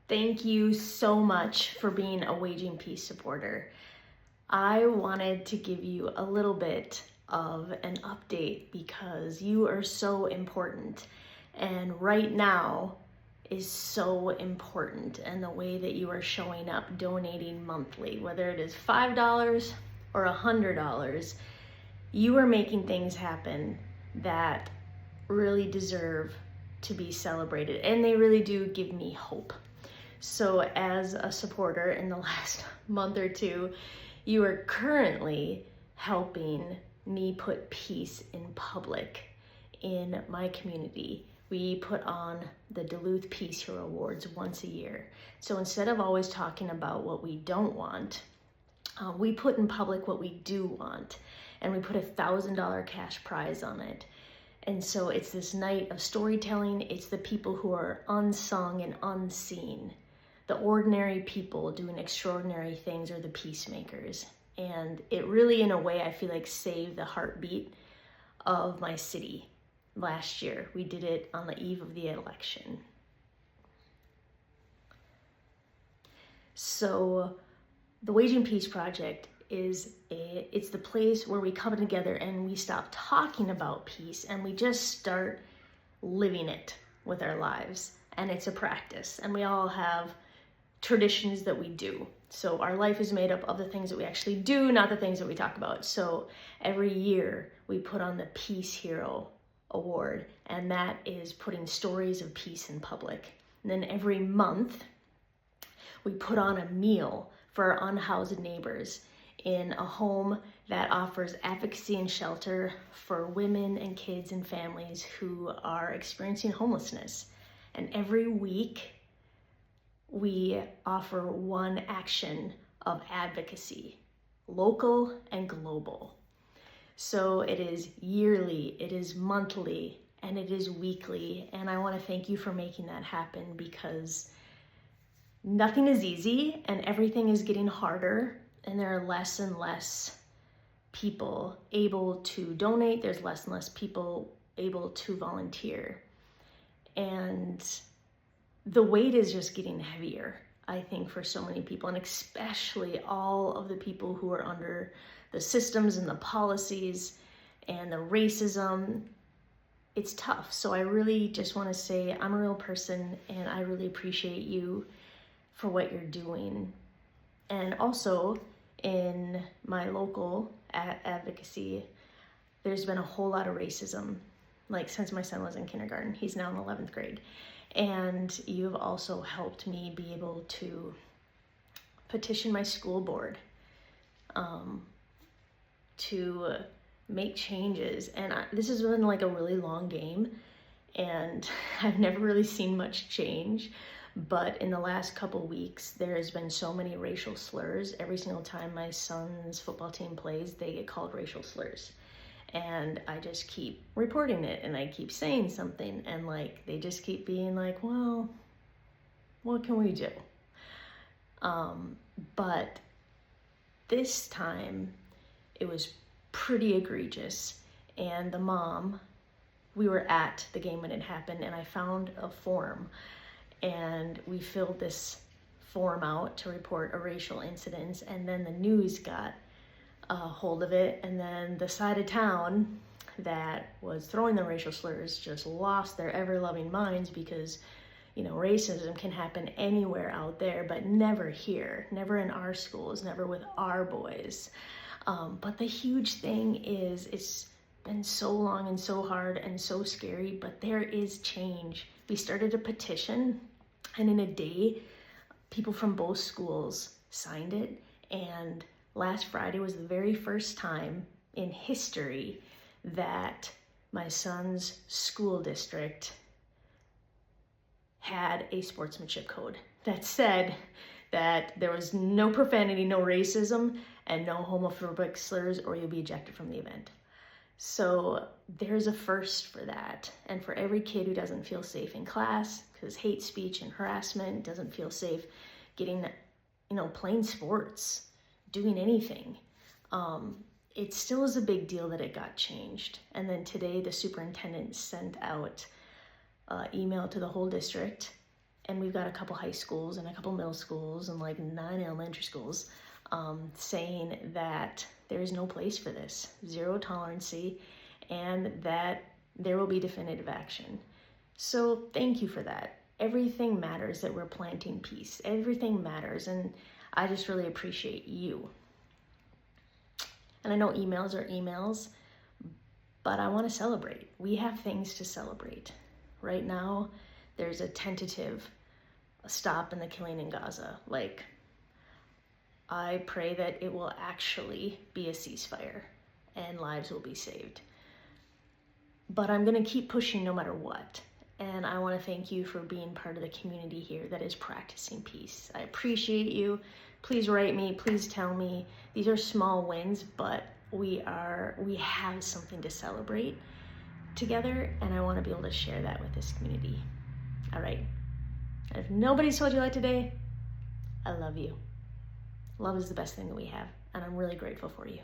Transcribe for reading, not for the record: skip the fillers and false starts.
Thank you so much for being a Waging Peace supporter. I wanted to give you a little bit of an update because you are so important, and right now is so important, and the way that you are showing up donating monthly, whether it is $5 or $100, you are making things happen that really deserve to be celebrated, and they really do give me hope. So as a supporter in the last month or two, you are currently helping me put peace in public in my community. We put on the Duluth Peace Hero Awards once a year. So instead of always talking about what we don't want, we put in public what we do want, and we put $1,000 cash prize on it. And so it's this night of storytelling. It's the people who are unsung and unseen. The ordinary people doing extraordinary things are the peacemakers. And it really, in a way, I feel like saved the heartbeat of my city last year. We did it on the eve of the election. So the Waging Peace Project it's the place where we come together and we stop talking about peace and we just start living it with our lives. And it's a practice, and we all have traditions that we do. So our life is made up of the things that we actually do, not the things that we talk about. So every year we put on the Peace Hero Award, and that is putting stories of peace in public. And then every month we put on a meal for our unhoused neighbors in a home that offers advocacy and shelter for women and kids and families who are experiencing homelessness. And every week we offer one action of advocacy, local and global. So it is yearly, it is monthly, and it is weekly. And I want to thank you for making that happen, because nothing is easy and everything is getting harder, and there are less and less people able to donate. There's less and less people able to volunteer. And the weight is just getting heavier, I think, for so many people, and especially all of the people who are under the systems and the policies and the racism. It's tough. So I really just want to say I'm a real person, and I really appreciate you for what you're doing. And also in my local advocacy, there's been a whole lot of racism, like since my son was in kindergarten. He's now in 11th grade. And you've also helped me be able to petition my school board to make changes. And this has been like a really long game, and I've never really seen much change. But in the last couple weeks, there has been so many racial slurs. Every single time my son's football team plays, they get called racial slurs. And I just keep reporting it, and I keep saying something, and like they just keep being like, well, what can we do? But this time it was pretty egregious. And the mom, we were at the game when it happened, and I found a form, and we filled this form out to report a racial incident. And then the news got a hold of it, and then the side of town that was throwing the racial slurs just lost their ever-loving minds, because racism can happen anywhere out there, but never here, never in our schools, never with our boys. But the huge thing is, it's been so long and so hard and so scary, but there is change. We started a petition, and in a day, people from both schools signed it. And last Friday was the very first time in history that my son's school district had a sportsmanship code that said that there was no profanity, no racism, and no homophobic slurs, or you'll be ejected from the event. So there's a first for that. And for every kid who doesn't feel safe in class because hate speech and harassment, doesn't feel safe getting, playing sports, doing anything, it still is a big deal that it got changed. And then today the superintendent sent out email to the whole district, and we've got a couple high schools and a couple middle schools and like 9 elementary schools saying that there is no place for this, zero tolerancy, and that there will be definitive action. So thank you for that. Everything matters that we're planting peace. Everything matters, and I just really appreciate you. And I know emails are emails, but I want to celebrate. We have things to celebrate. Right now, there's a tentative stop in the killing in Gaza. Like, I pray that it will actually be a ceasefire and lives will be saved. But I'm going to keep pushing no matter what. And I want to thank you for being part of the community here that is practicing peace. I appreciate you. Please write me. Please tell me. These are small wins, but we have something to celebrate together, and I want to be able to share that with this community. All right. And if nobody's told you that today, I love you. Love is the best thing that we have, and I'm really grateful for you.